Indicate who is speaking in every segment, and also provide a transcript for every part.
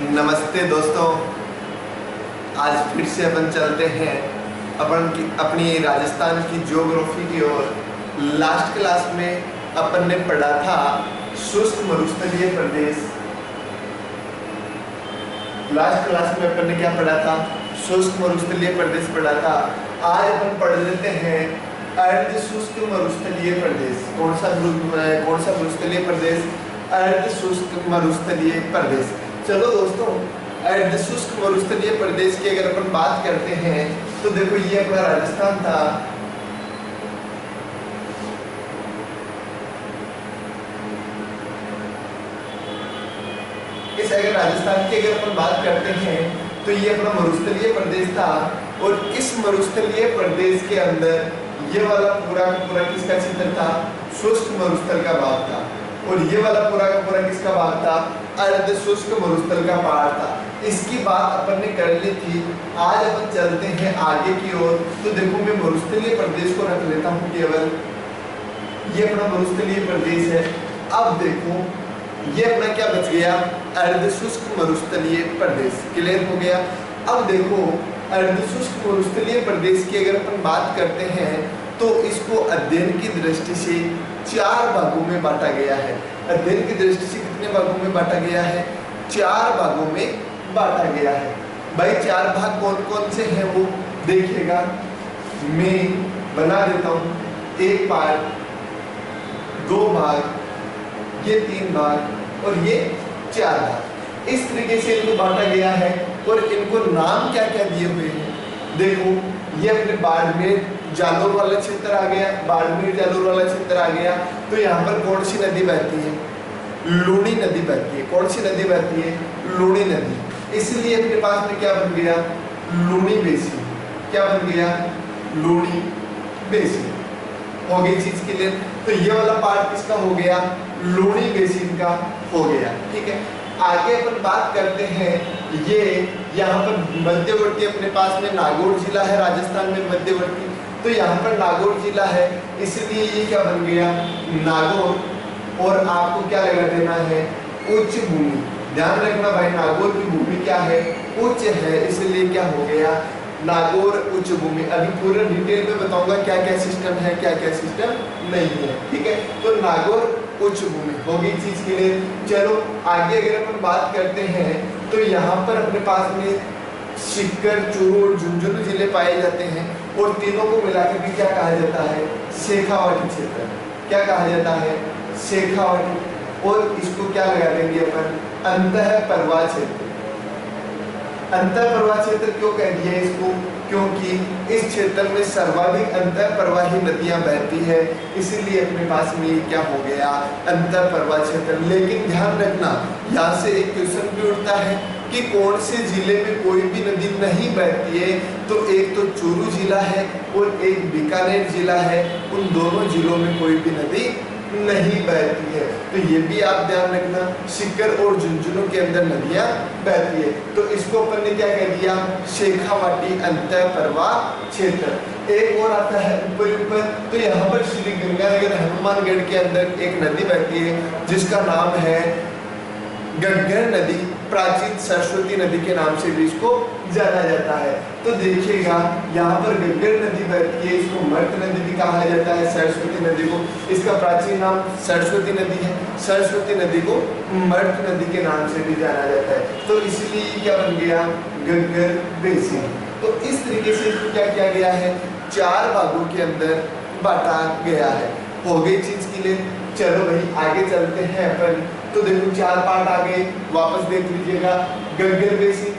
Speaker 1: नमस्ते दोस्तों। आज फिर से अपन चलते हैं अपनी राजस्थान की ज्योग्राफी की ओर। लास्ट क्लास में अपन ने पढ़ा था शुष्क मरुस्थलीय प्रदेश। लास्ट क्लास में अपन ने क्या पढ़ा था? शुष्क मरुस्थलीय प्रदेश पढ़ा था। आज अपन पढ़ लेते हैं अर्ध शुष्क मरुस्थलीय प्रदेश। कौन सा मरुस्थलीय प्रदेश? अर्ध शुष्क मरुस्थलीय प्रदेश। चलो दोस्तों, अर्ध शुष्क मरुस्थलीय प्रदेश की अगर अपन बात करते हैं तो देखो ये अपना राजस्थान था। इस अगर राजस्थान की अगर अपन बात करते हैं तो ये अपना मरुस्थलीय प्रदेश था। और इस मरुस्थलीय प्रदेश के अंदर ये वाला पूरा का पूरा किसका क्षेत्र था? शुष्क मरुस्थल का भाग था। और ये वाला पूरा का पूरा किसका भाग था? अर्ध शुष्क मरुस्थल का पहाड़ था। इसकी बात अपन ने कर ली थी। आज अपन चलते हैं आगे की ओर। तो देखो मैं मरुस्थलीय प्रदेश को रख लेता हूँ केवल। ये अपना मरुस्थलीय प्रदेश है। अब देखो ये अपना क्या बच गया? अर्ध शुष्क मरुस्थलीय प्रदेश। क्लियर हो गया? अब देखो अर्ध शुष्क मरुस्थलीय प्रदेश की अगर अपन बात करते हैं तो इसको अध्ययन की दृष्टि से 4 भागों में बांटा गया है। अध्ययन की दृष्टि से कितने भागों में बांटा गया है? 4 भागों में बांटा गया है। भाई 4 भाग कौन कौन से हैं वो देखिएगा। मैं बना देता हूँ। 1 पार्ट, 2 भाग, ये 3 भाग और ये 4 भाग। इस तरीके से इनको बांटा गया है। और इनको नाम क्या क्या दिए हुए हैं? देखो ये अपने बाड़मेर जालोर वाला क्षेत्र आ गया। बाड़मेर जालोर वाला क्षेत्र आ गया। तो यहाँ पर कौन सी नदी बहती है? लूणी नदी बहती है। कौन सी नदी बहती है? लूणी नदी। इसलिए अपने पास में क्या बन गया? लूणी बेसिन। क्या बन गया? लूणी बेसिन। हो गई चीज के लिए। तो ये वाला पार्ट किसका हो गया? लूणी बेसिन का हो गया। ठीक है, आगे अपन बात करते हैं। ये यहाँ पर मध्यवर्ती अपने पास में नागौर जिला है। राजस्थान में मध्यवर्ती, तो यहाँ पर नागौर जिला है, इसलिए ये क्या बन गया? नागौर। और आपको क्या लगा देना है? उच्च भूमि। ध्यान रखना भाई, नागौर की भूमि क्या है? उच्च है, इसलिए क्या हो गया? नागौर उच्च भूमि। अभी पूरा डिटेल में बताऊंगा क्या क्या सिस्टम है, क्या क्या सिस्टम नहीं है। ठीक है, तो नागौर उच्च भूमि होगी चीज के लिए। चलो आगे अगर अपन बात करते हैं तो यहाँ पर अपने पास में सीकर, चूरू और झुंझुनू जिले पाए जाते हैं। और तीनों को मिलाकर भी क्या कहा जाता है? शेखावाटी क्षेत्र। क्या कहा जाता है? शेखावाटी। और इसको क्या लगा देंगे अपन? अंतःप्रवाह क्षेत्र। अंतःप्रवाह क्षेत्र क्यों कह दिया इसको? क्योंकि इस क्षेत्र में सर्वाधिक अंतःप्रवाही नदियां बहती है, इसीलिए अपने पास में ये क्या हो गया? अंतःप्रवाह क्षेत्र। लेकिन ध्यान रखना, यहाँ से एक क्वेश्चन भी उठता है कि कौन से जिले में कोई भी नदी नहीं बहती है? तो एक तो चूरू जिला है और एक बीकानेर जिला है। उन दोनों जिलों में कोई भी नदी नहीं बहती है। तो ये भी आप ध्यान रखना, सीकर और झुंझुनू के अंदर नदियां बहती है। तो इसको अपन ने क्या कह दिया? शेखावाटी अंतःप्रवाह क्षेत्र। एक और आता है ऊपर। तो यहाँ पर श्री गंगानगर हनुमानगढ़ के अंदर एक नदी बहती है जिसका नाम है गग्गर नदी। प्राचीन सरस्वती नदी के नाम से भी इसको जाना जाता है। तो देखिएगा यहाँ पर गग्गर नदी बहती है, इसको मर्त नदी भी कहा जाता है। सरस्वती नदी को, इसका प्राचीन नाम सरस्वती नदी है। सरस्वती नदी को मर्त नदी के नाम से भी जाना जाता है। तो इसलिए क्या बन गया? गग्गर बेसिन। तो इस तरीके से इसको क्या किया गया है? 4 भागों के अंदर बांटा गया है। हो गई चीज के लिए। चलो भाई आगे चलते हैं अपन। तो देखो 4 पार्ट आ गए, वापस देख लीजिएगा। गग्गर बेसिन,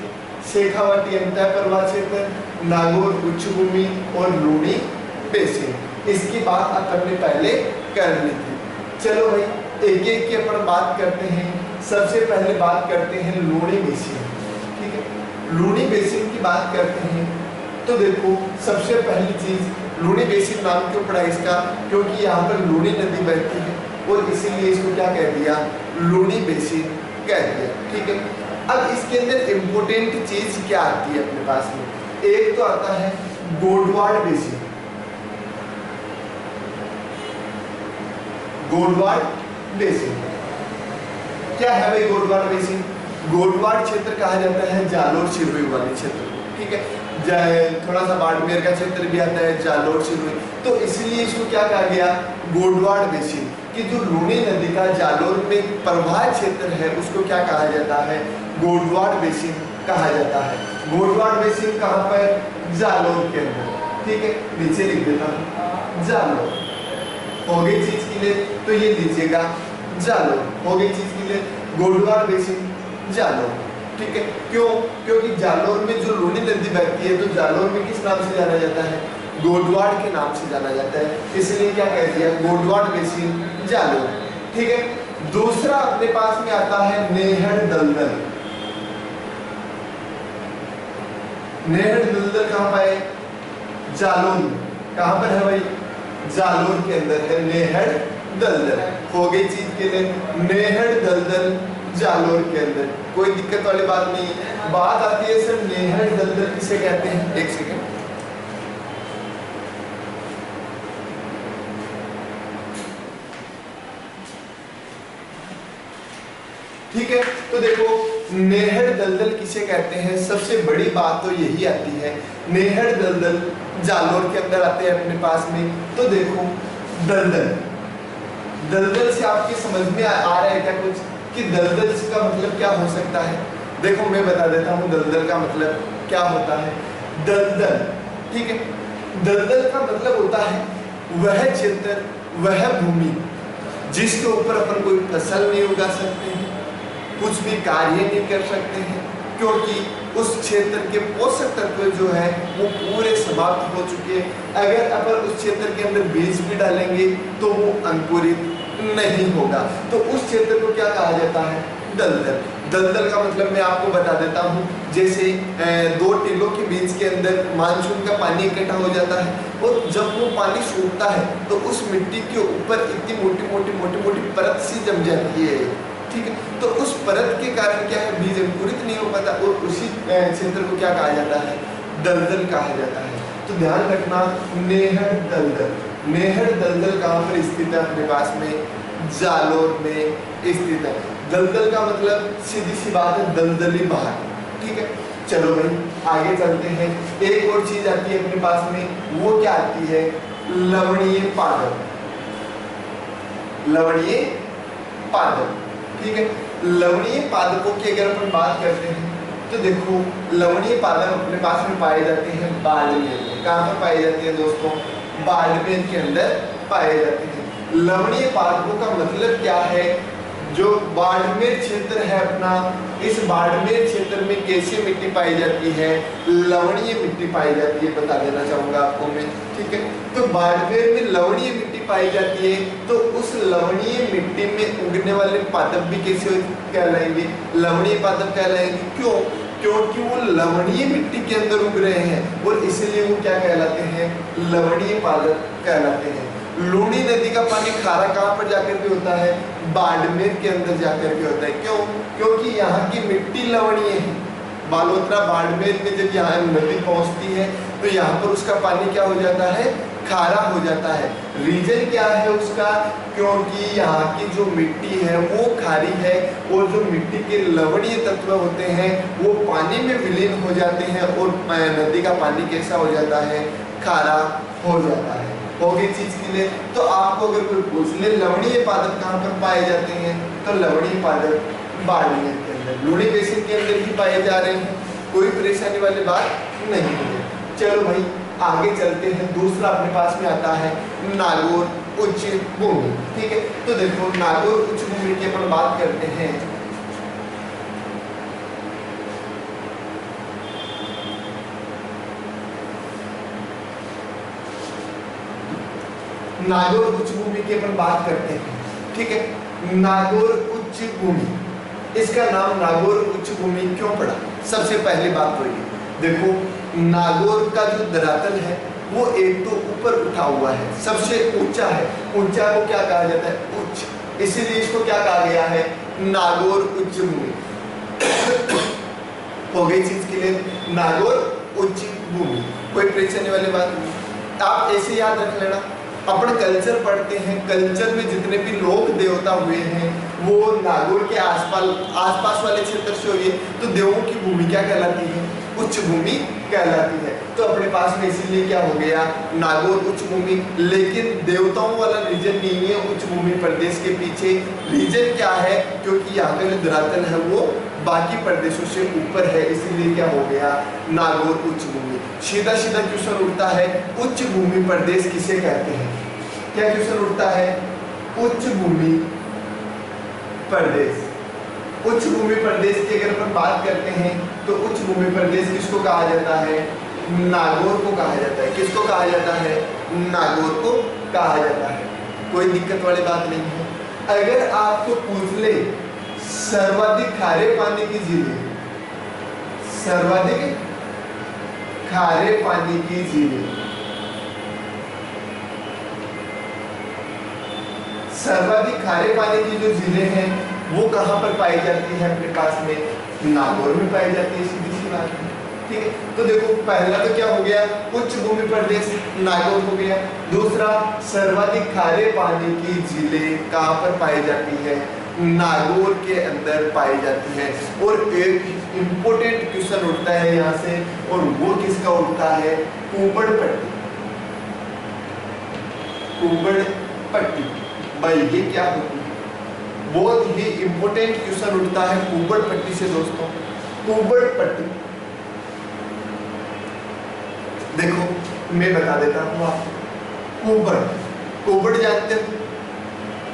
Speaker 1: शेखावाटी अंतःप्रवाह क्षेत्र, नागौर उच्च भूमि और लूणी बेसिन। इसकी बात अपन ने पहले कर ली थी। चलो भाई एक एक की अपन बात करते हैं। सबसे पहले बात करते हैं लूणी बेसिन। ठीक है, लूणी बेसिन की बात करते हैं तो देखो सबसे पहली चीज, लूणी बेसिन नाम क्यों पड़ा इसका? क्योंकि यहाँ पर लूणी नदी बहती है और इसीलिए इसको क्या कह दिया? लूणी बेसिन कह दिया। ठीक है, अब इसके अंदर इंपोर्टेंट चीज क्या आती है अपने पास में? एक तो आता है गोडवाड़ बेसिन। गोडवाड़ बेसिन क्या है भाई? गोडवाड़ बेसिन गोडवाड़ क्षेत्र कहा जाता है जालोर सिरोही वाले क्षेत्र को, ठीक है। थोड़ा सा बाड़मेर का क्षेत्र भी आता है, जालोर सिरोही, तो इसलिए इसको क्या कहा गया, गोडवाड़ बेसिन कि जो लूनी नदी का जालोर में प्रवाह क्षेत्र है उसको क्या कहा जाता है, गोडवाड़ बेसिन कहा जाता है। गोडवाड़ बेसिन कहाँ पर, जालोर के अंदर, ठीक है। नीचे लिख देता हूँ जालोर, हो गई चीज के लिए, तो ये लीजिएगा जालोर, हो गई चीज के लिए गोडवाड़ बेसिन जालोर, ठीक है। क्यों, क्योंकि जालोर में जो लूनी नदी बहती है तो जालोर में किस नाम से जाना जाता है, गोडवाड़ के नाम से जाना जाता है, इसलिए क्या कह दिया, गोडवाड़ बेसिन जालोर, ठीक है। दूसरा अपने पास में आता है नेहड़ दलदल। नेहड़ दलदल कहाँ पर है, जालोर में, कहाँ पर है भाई, जालोर के अंदर है नेहड़ दलदल, हो गई चीज के लिए नेहड़ दलदल जालोर के अंदर, कोई दिक्कत वाली बात नहीं है। बात आती है सर नेहड़ दलदल किसे कहते हैं, एक सेकेंड, ठीक है। तो देखो नेहड़ दलदल किसे कहते हैं, सबसे बड़ी बात तो यही आती है, नेहड़ दलदल जालोर के अंदर आते हैं अपने पास में। तो देखो दलदल, दलदल से आपके समझ में आ रहा है क्या कुछ कि दलदल का मतलब क्या हो सकता है, देखो मैं बता देता हूँ दलदल का मतलब क्या होता है। दलदल, ठीक है, दलदल का मतलब होता है वह क्षेत्र, वह भूमि जिसके ऊपर अपन कोई फसल नहीं उगा सकते हैं, कुछ भी कार्य नहीं कर सकते हैं, क्योंकि उस क्षेत्र के पोषक तत्व जो है वो पूरे समाप्त हो चुके हैं। अगर अपन उस क्षेत्र के अंदर बीज भी डालेंगे तो वो अंकुरित नहीं होगा, तो उस क्षेत्र को क्या कहा जाता है, दलदल। दलदल का मतलब मैं आपको बता देता हूँ, जैसे 2 टीलों के बीच के अंदर मानसून का पानी इकट्ठा हो जाता है और जब वो पानी सूखता है तो उस मिट्टी के ऊपर इतनी मोटी मोटी परत सी जम जाती है, ठीक है। तो उस परत के कारण क्या है, बीज अंकुरित नहीं हो पाता और उसी क्षेत्र को क्या कहा जाता है, दलदल कहा जाता है। तो ध्यान रखना नेहड़ दलदल, नेहड़ दलदल कहाँ पर स्थित है, अपने पास में जालोर में स्थित है। दलदल का मतलब सीधी सी बात है दलदली बहार, ठीक है। चलो भाई आगे चलते हैं, एक और चीज आती है अपने पास में, वो क्या आती है, लवणीय पादप, लवणीय पादप, ठीक है। लवणीय पादपों की अगर अपन बात करते हैं तो देखो लवणीय पादप अपने पास में पाए जाते हैं बाड़मेर में, कहाँ पर पाए जाते हैं दोस्तों, बाड़मेर के अंदर पाए जाते हैं। लवणीय पादपों का मतलब क्या है, जो बाड़मेर क्षेत्र है अपना, इस बाड़मेर क्षेत्र में कैसी मिट्टी पाई जाती है, लवणीय मिट्टी पाई जाती है, बता देना चाहूंगा आपको मैं, ठीक है। तो बाड़मेर में लवणीय मिट्टी पाई जाती है, तो उस लवणीय मिट्टी में उगने वाले पादप भी कैसे कहलाएंगे, लवणीय पादप कहलाएंगे। क्यों, क्योंकि वो लवणीय मिट्टी के अंदर उग रहे हैं और इसलिए वो क्या कहलाते हैं, लवणीय पादप कहलाते हैं। लूनी नदी का पानी खारा कहाँ पर जाकर के होता है, बाड़मेर के अंदर जाकर के होता है। क्यों, क्योंकि यहाँ की मिट्टी लवणीय है। बालोतरा बाड़मेर में जब यहाँ नदी पहुँचती है तो यहाँ पर उसका पानी क्या हो जाता है, खारा हो जाता है। रीजन क्या है उसका, क्योंकि यहाँ की जो मिट्टी है वो खारी है और जो मिट्टी के लवणीय तत्व होते हैं वो पानी में विलीन हो जाते हैं और नदी का पानी कैसा हो जाता है, खारा हो जाता है। हो गई चीज के लिए, तो आपको अगर कोई पूछ ले लवणीय पादप कहाँ पर पाए जाते हैं, तो लवणीय पादप बाड़मेर के अंदर, लूनी बेसिन के अंदर ही पाए जा रहे हैं, कोई परेशानी वाली बात नहीं है। चलो भाई आगे चलते हैं, दूसरा अपने पास में आता है नागौर उच्च भूमि, ठीक है। तो देखो नागौर उच्च भूमि की अपन बात करते हैं, नागौर उच्च भूमि की अपन बात करते हैं, ठीक है। नागौर उच्च भूमि, इसका नाम नागौर उच्च भूमि क्यों पड़ा, सबसे पहली बात तो ये देखो, नागौर का जो धरातल है वो एक तो ऊपर उठा हुआ है, सबसे ऊंचा है, ऊंचा को क्या कहा जाता है, उच्च, इसीलिए इसको क्या कहा गया है, नागौर उच्च भूमि। हो गई चीज के लिए नागौर उच्च भूमि, कोई परेशानी वाली बात नहीं। आप ऐसे याद रख लेना, अपन कल्चर पढ़ते हैं, कल्चर में जितने भी लोक देवता हुए हैं वो नागौर के आसपास वाले क्षेत्र से हो रही है तो देवों की भूमि क्या कहलाती है? उच्च भूमि कहलाती है। तो अपने पास में इसीलिए क्या हो गया? नागौर उच्च भूमि। लेकिन देवताओं वाला रीजन नहीं है उच्च भूमि प्रदेश के पीछे। रीजन क्या है? क्योंकि यहाँ का जो धरातल है वो बाकी प्रदेशों से ऊपर है, इसीलिए क्या हो गया? नागौर उच्च भूमि। सीधा सीधा क्वेश्चन उठता है, उच्च भूमि प्रदेश किसे कहते हैं? क्या क्वेश्चन उठता है? उच्च भूमि प्रदेश। उच्च भूमि प्रदेश की अगर अपन बात करते हैं तो उच्च भूमि प्रदेश किसको कहा जाता है? नागौर को कहा जाता है। किसको कहा जाता है? नागौर को कहा जाता है। कोई दिक्कत वाली बात नहीं है। अगर आपको पूछ ले सर्वाधिक खारे पानी की झीलें, सर्वाधिक खारे पानी की झीलें, सर्वाधिक खारे पानी की जो झीलें हैं वो कहाँ पर पाई जाती है? अपने पास में नागौर में पाई जाती है, सीधी सी बात है। ठीक है, तो देखो पहला तो क्या हो गया? उच्च भूमि प्रदेश नागौर हो गया। दूसरा, सर्वाधिक खारे पानी की झीलें कहाँ पर पाई जाती है? नागौर के अंदर पाई जाती है। और एक इंपॉर्टेंट क्वेश्चन उठता है यहाँ से, और वो किसका उठता है? कुंभड़ पट्टी। कुंभड़ पट्टी भाई ये क्या होती है? बहुत ही इंपॉर्टेंट क्वेश्चन उठता है कुंभड़ पट्टी से दोस्तों। कुंभड़ पट्टी देखो मैं बता देता हूँ आपको। कुंभड़, कुंभड़ जानते हो?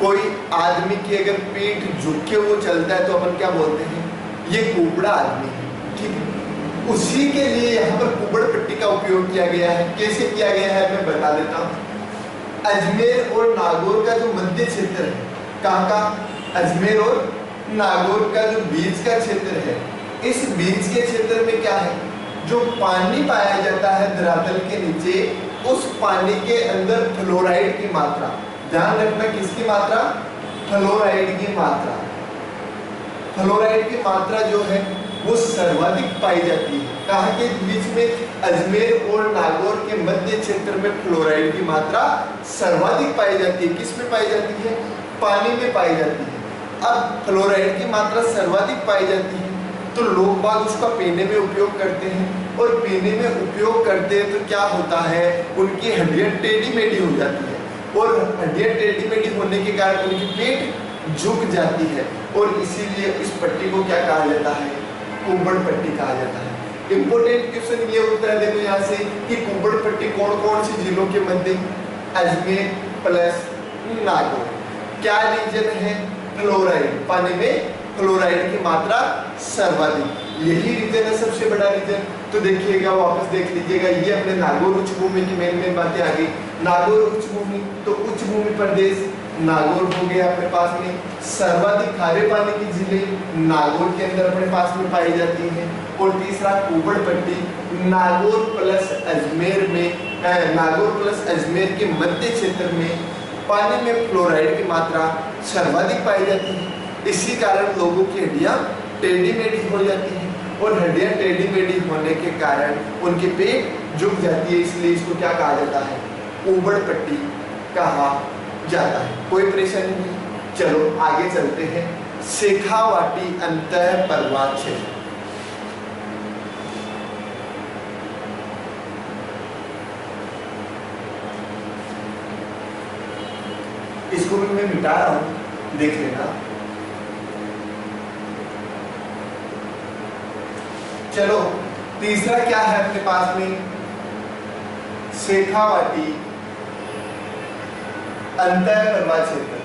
Speaker 1: कोई आदमी की अगर पीठ झुक के वो चलता है तो अपन क्या बोलते हैं? ये कुंभड़ा आदमी है। ठीक है, उसी के लिए यहाँ पर कुंभड़ पट्टी का उपयोग किया गया है। कैसे किया गया है मैं बता देता हूँ। अजमेर और नागौर का जो मध्य क्षेत्र है, कहाँ का? अजमेर और नागौर का जो बीच का क्षेत्र है, इस बीच के क्षेत्र में क्या है? जो पानी पाया जाता है धरातल के नीचे, उस पानी के अंदर फ्लोराइड की मात्रा, ध्यान रखना किसकी मात्रा? फ्लोराइड की मात्रा। फ्लोराइड की मात्रा जो है वो सर्वाधिक पाई जाती है। कहाँ के बीच में? अजमेर और नागौर के मध्य क्षेत्र में फ्लोराइड की मात्रा सर्वाधिक पाई जाती है। किस में पाई जाती है? पानी में पाई जाती है। अब फ्लोराइड की मात्रा सर्वाधिक पाई जाती है तो लोग बाग उसका पीने में उपयोग करते हैं, और पीने में उपयोग करते हैं तो क्या होता है? उनकी हड्डियां टेढ़ी मेढ़ी हो जाती है, और हड्डियां टेढ़ी मेढ़ी होने के कारण उनकी पेट झुक जाती है, और इसीलिए इस पट्टी को क्या कहा जाता है? कुंभड़ पट्टी कहा जाता है। इंपॉर्टेंट क्वेश्चन ये होता है देखो यहाँ से कि कुंभड़ पट्टी कौन कौन सी जिलों के मध्य? अजमेर प्लस नागौर। क्या रीजन है? फ्लोराइड, पानी में फ्लोराइड की मात्रा सर्वाधिक, यही रीजन है, सबसे बड़ा रीजन। तो देखिएगा वापस देख लीजिएगा, ये अपने नागौर उच्च भूमि की मेन बातें आ गई। नागौर उच्च भूमि, तो उच्च भूमि प्रदेश नागौर हो गया अपने पास में। सर्वाधिक खारे पानी की झीलें नागौर के अंदर अपने पास में पाई जाती हैं। और तीसरा कुंभड़ पट्टी नागौर प्लस अजमेर में, नागौर प्लस अजमेर के मध्य क्षेत्र में पानी में फ्लोराइड की मात्रा सर्वाधिक पाई जाती है। इसी कारण लोगों की हड्डियां टेढ़ी मेढ़ी हो जाती हैं, और हड्डियां टेढ़ी मेढ़ी होने के कारण उनके पेट झुक जाती है, इसलिए इसको क्या कहा जाता है? कुंभड़ पट्टी कहा जाता है। कोई परेशानी नहीं। चलो आगे चलते हैं। शेखावाटी अंतः पर्वत क्षेत्र। इसको भी मैं मिटा रहा हूं, देख लेना। चलो तीसरा क्या है अपने पास में? शेखावाटी अंतः पर्वत क्षेत्र।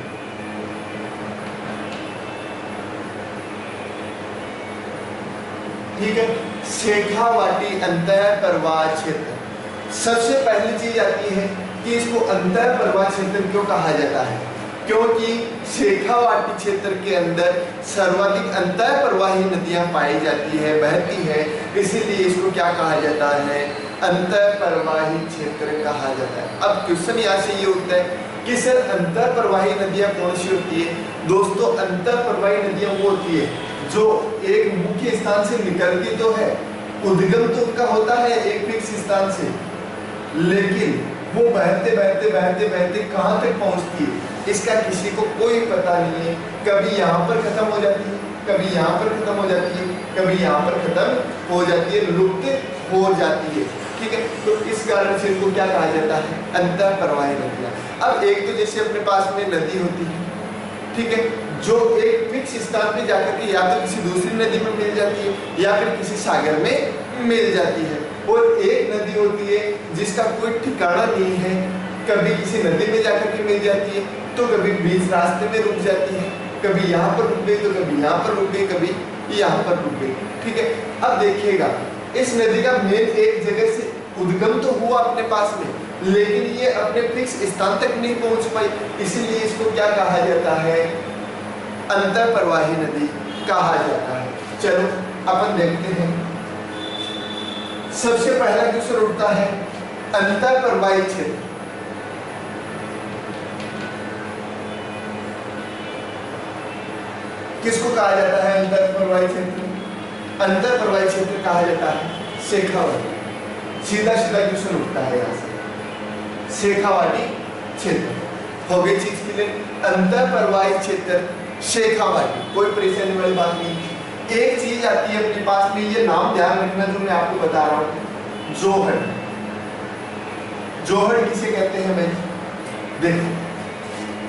Speaker 1: ठीक है, शेखावाटी अंतः पर्वत क्षेत्र। सबसे पहली चीज आती है कि इसको अंतः पर्वत क्षेत्र क्यों कहा जाता है? क्योंकि शेखावाटी क्षेत्र के अंदर सर्वाधिक अंतः प्रवाही नदियां पाई जाती है, बहती है, इसीलिए इसको क्या कहा जाता है? अंतः प्रवाही क्षेत्र कहा जाता है। अब क्वेश्चन यहाँ से ये उठता है कि सर अंतः प्रवाही नदियां कौन सी होती है? दोस्तों अंतः प्रवाही नदियां वो होती है जो एक मुख्य स्थान से निकलती तो है, उद्गम तो उनका होता है एक फिक्स स्थान से, लेकिन वो बहते बहते बहते बहते कहाँ तक पहुँचती है? इसका किसी को कोई पता नहीं है। कभी यहाँ पर खत्म हो जाती है, कभी यहाँ पर खत्म हो जाती है, कभी यहाँ पर खत्म हो जाती है, लुप्त हो जाती है। ठीक है, तो इस कारण से इनको क्या कहा जाता है? अंतर प्रवाही नदियाँ। अब एक तो जैसे अपने पास में नदी होती है, ठीक है, जो एक फिक्स स्थान पे जाकर के या तो किसी दूसरी नदी में मिल जाती है या फिर किसी सागर में मिल जाती है। और एक नदी होती है जिसका कोई ठिकाना नहीं है, कभी किसी नदी में जाकर के मिल जाती है तो कभी बीच रास्ते में रुक जाती है, कभी यहाँ पर रुक गई तो कभी यहाँ पर रुक गई, कभी यहाँ पर रुक गई। ठीक है, अब देखिएगा इस नदी का मेन एक जगह से उद्गम तो हुआ अपने पास में, लेकिन ये अपने फिक्स स्थान तक नहीं पहुंच पाई, इसलिए इसको क्या कहा जाता है? अंतर प्रवाही नदी कहा जाता है। चलो अपन देखते हैं, सबसे पहला क्वेश्चन उठता है अंतर प्रवाही क्षेत्र। किसको कहा जाता है अंतर प्रवाही क्षेत्र? अंतर प्रवाही क्षेत्र कहा जाता है शेखावाटी। सीधा सीधा क्वेश्चन उठता है यहाँ से, शेखावाटी क्षेत्र हो गई चीज के लिए। अंतर प्रवाही क्षेत्र शेखावाटी, कोई परेशानी वाली बात नहीं। एक चीज आती है अपने पास में, ये नाम ध्यान रखना जो मैं आपको बता रहा हूँ, जोहड़। जोहड़ किसे कहते हैं भाई? देखो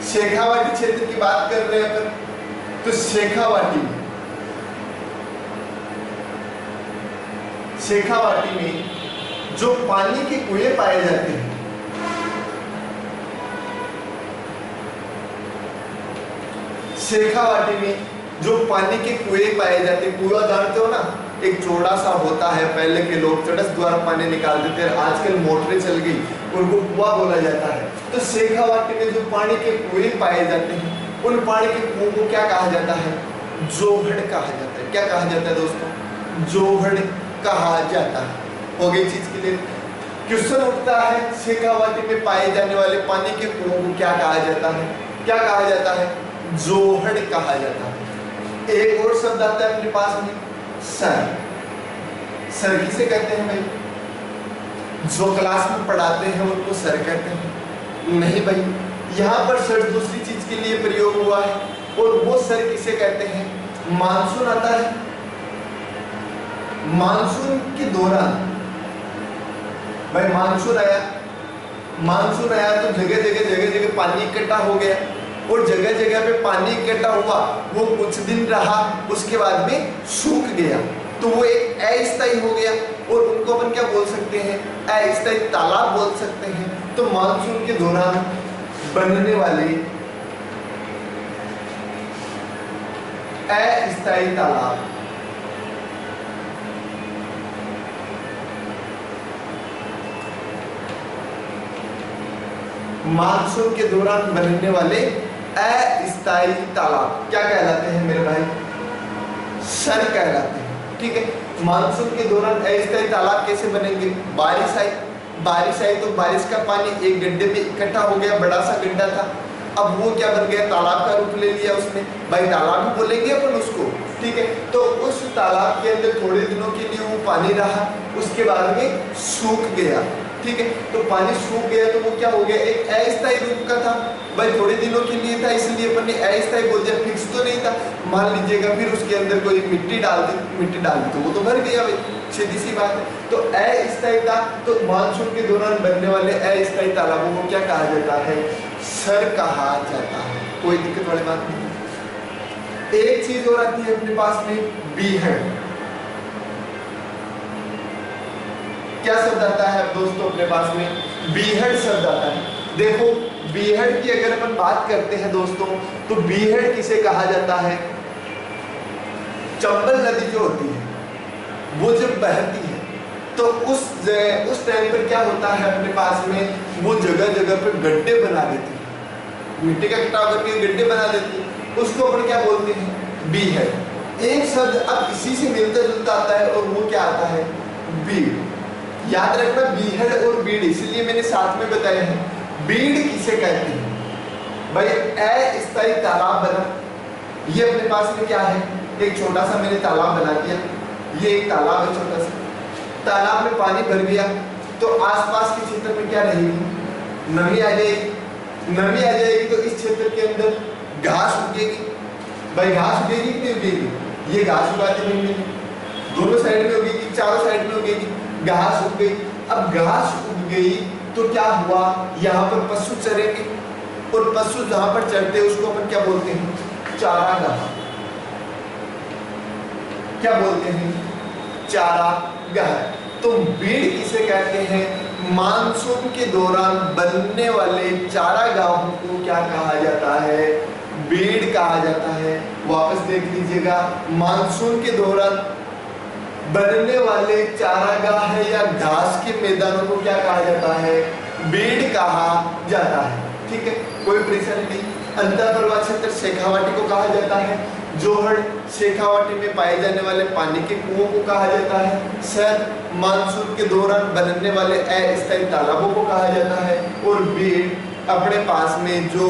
Speaker 1: शेखावाटी क्षेत्र की बात कर रहे हैं अपन, तो शेखावाटी में जो पानी के कुएं पाए जाते हैं, शेखावाटी में जो पानी के कुएं पाए जाते हैं, कुआं जानते हो ना, एक चौड़ा सा होता है, पहले के लोग चड़स द्वारा पानी निकाल देते हैं, आजकल मोटरें चल गई, उनको कुआं बोला जाता है। तो शेखावाटी में जो पानी के कुएं पाए जाते हैं, उन पानी के कुओं को क्या कहा जाता है? जोहड़ कहा जाता है। क्या कहा जाता है दोस्तों? जोहड़ कहा जाता है। हो गई चीज के लिए। क्वेश्चन उठता है शेखावाटी में पाए जाने वाले पानी के कुओं को क्या कहा जाता है? क्या कहा जाता है? जोहड़ कहा जाता है। एक और शब्द आता है अपने पास में, सर। सर किसे कहते हैं भाई? जो क्लास में पढ़ाते हैं उनको सर कहते हैं? नहीं भाई, यहाँ पर सर दूसरी चीज के लिए प्रयोग हुआ है, और वो सर किसे कहते हैं? मानसून आता है, मानसून के दौरान भाई मानसून आया तो जगह जगह पानी इकट्ठा हो गया, और जगह जगह पे पानी इकट्ठा हुआ, वो कुछ दिन रहा, उसके बाद में सूख गया, तो वो एक अस्थायी हो गया, और उनको अपन क्या बोल सकते हैं? अस्थायी तालाब बोल सकते हैं। तो मानसून के दौरान बनने वाले अस्थायी तालाब, मानसून के दौरान बनने वाले अस्थायी तालाब क्या कहलाते हैं मेरे भाई? सर कहलाते हैं। ठीक है, मानसून के दौरान अस्थायी तालाब कैसे बनेंगे? बारिश आई तो बारिश का पानी एक गड्ढे में इकट्ठा हो गया, बड़ा सा गड्ढा था, अब वो क्या बन गया? तालाब का रूप ले लिया उसने, भाई तालाब ही बोलेंगे अपन उसको। ठीक है, तो उस तालाब के अंदर थोड़े दिनों के लिए वो पानी रहा, उसके बाद में सूख गया। ठीक है, तो पानी सूख गया तो वो क्या हो गया? एक अस्थायी रूप का था, भाई थोड़े दिनों के लिए था, इसलिए अपन ने अस्थायी बोल दिया, फिक्स तो नहीं था। मान लीजिएगा फिर उसके अंदर कोई मिट्टी डाल दी तो वो तो भर गया भाई, सीधी सी बात है। तो अस्थायी था, तो मानसून के दौरान बनने वाले अस्थायी तालाबों को क्या कहा जाता है? सर कहा जाता है। कोई दिक्कत वाली बात नहीं। एक चीज और आती है अपने पास में, बीहड़। क्या शब्द आता है दोस्तों अपने पास में? बीहड़ शब्द आता है। देखो बीहड़ की अगर अपन बात करते हैं दोस्तों, तो बीहड़ किसे कहा जाता है? चंबल नदी जो होती है वो जब बहती है तो उस टाइम पर क्या होता है अपने पास में? वो जगह जगह पे गड्ढे बना देती है, मिट्टी का कटाव करके गड्ढे बना देती है, उसको अपन क्या बोलते हैं? बीहड़। एक शब्द अब इसी से मिलता जुलता आता है, और वो क्या आता है? बीड़। याद रखना बीहड़ और बीड़, इसलिए मैंने साथ में बताया है। बीड़ किसे कहते हैं भाई? अस्थायी तालाब बना, ये अपने पास में क्या है? एक छोटा सा मैंने तालाब बना दिया, ये एक तालाब है छोटा सा, तालाब में पानी भर गया तो आसपास के क्षेत्र में क्या रहेगी? नमी आ जाएगी। नमी आ जाएगी तो इस क्षेत्र के अंदर घास उगेगी। भाई घास उगेगी कि नहीं उगेगी? ये घास उगाते नहीं मिली, दोनों साइड में उगेगी, चारों साइड में उगेगी, घास उग गई। अब घास उग गई तो क्या हुआ, यहाँ पर पशु चरेंगे और पशु जहां पर चरते हैं उसको अपन क्या बोलते हैं? चारागाह। क्या बोलते हैं? चारागाह। तो बीड़ किसे कहते हैं? मानसून के दौरान बनने वाले चारागाहों को क्या कहा जाता है? बीड़ कहा जाता है। वापस देख लीजिएगा, मानसून के दौरान बनने वाले चारागाह है या घास के मैदानों को क्या कहा जाता है? बीड़ कहा जाता है। ठीक है, कोई परेशानी नहीं। अंतःप्रवाह क्षेत्र शेखावाटी को कहा जाता है। जोहड़ शेखावाटी में पाए जाने वाले पानी के कुओं को कहा जाता है। सर मानसून के दौरान बनने वाले अस्थायी तालाबों को कहा जाता है। और बीड़ अपने पास में जो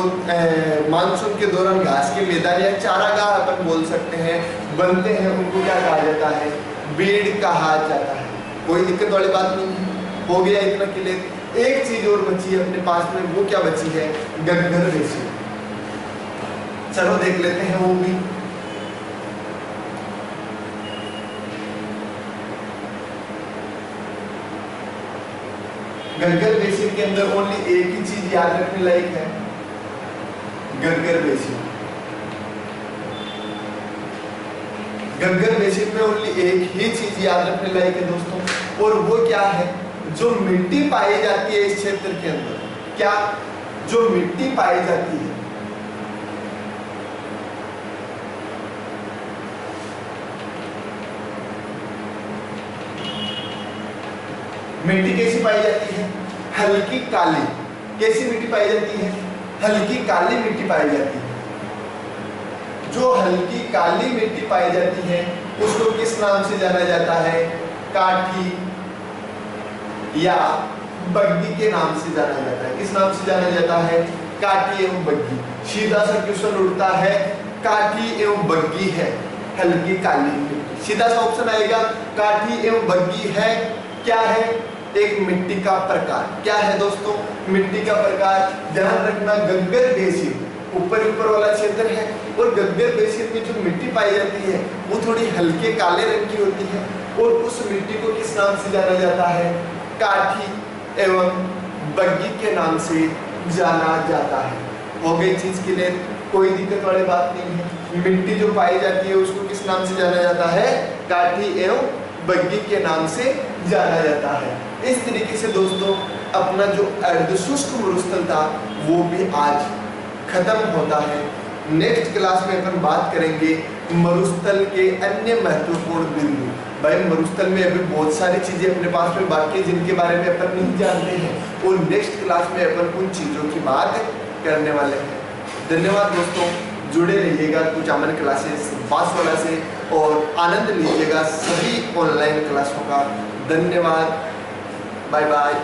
Speaker 1: मानसून के दौरान घास के मैदान या चारागाह अपन बोल सकते हैं बनते हैं, उनको क्या कहा जाता है? बीड़ कहा जाता है। कोई दिक्कत वाली बात नहीं है, हो गया इतना क्लियर। एक चीज और बची है अपने पास में, वो क्या बची है? गग्गर बेसिन। चलो देख लेते हैं वो भी। गग्गर बेसिन के अंदर ओनली एक ही चीज याद रखने लायक है, गग्गर बेसिन। गग्गर बेसिन में ओनली एक ही चीज याद रखने लायक है दोस्तों, और वो क्या है? जो मिट्टी पाई जाती है इस क्षेत्र के अंदर, क्या जो मिट्टी पाई जाती है मिट्टी कैसी पाई जाती है? हल्की काली। कैसी मिट्टी पाई जाती है? हल्की काली मिट्टी पाई जाती है। जो हल्की काली मिट्टी पाई जाती है उसको किस नाम से जाना जाता है? काठी या बग्गी के नाम से जाना जाता है। किस नाम से जाना जाता है? काठी एवं बग्गी। सीधा सा क्वेश्चन उठता है, काठी एवं बग्गी है हल्की काली मिट्टी। सीधा सा ऑप्शन आएगा, काठी एवं बग्गी है। क्या है? एक मिट्टी का प्रकार। क्या है दोस्तों? मिट्टी का प्रकार। ध्यान रखना, गग्गर बेसिन ऊपर वाला क्षेत्र है और गग्गर बेसिन में जो मिट्टी पाई जाती है वो थोड़ी हल्के काले रंग की होती है, और उस मिट्टी को किस नाम से जाना जाता है? काठी एवं बग्गी के नाम से जाना जाता है। हो गई चीज क्लियर, कोई दिक्कत वाली बात नहीं है। मिट्टी जो पाई जाती है उसको किस नाम से जाना जाता है? काठी एवं बग्गी के नाम से जाना जाता है। इस तरीके से दोस्तों अपना जो अर्धशुष्क मरुस्थल था वो भी आज खत्म होता है। नेक्स्ट क्लास में अपन बात करेंगे मरुस्थल के अन्य महत्वपूर्ण बिंदु। भाई मरुस्थल में अभी बहुत सारी चीजें अपने पास में बाकी जिनके बारे में अपन नहीं जानते हैं, और नेक्स्ट क्लास में अपन उन चीजों की बात करने वाले हैं। धन्यवाद दोस्तों, जुड़े रहिएगा कुचामन क्लासेस बांसवाड़ा से और आनंद लीजिएगा सभी ऑनलाइन क्लासों का। धन्यवाद, बाय बाय।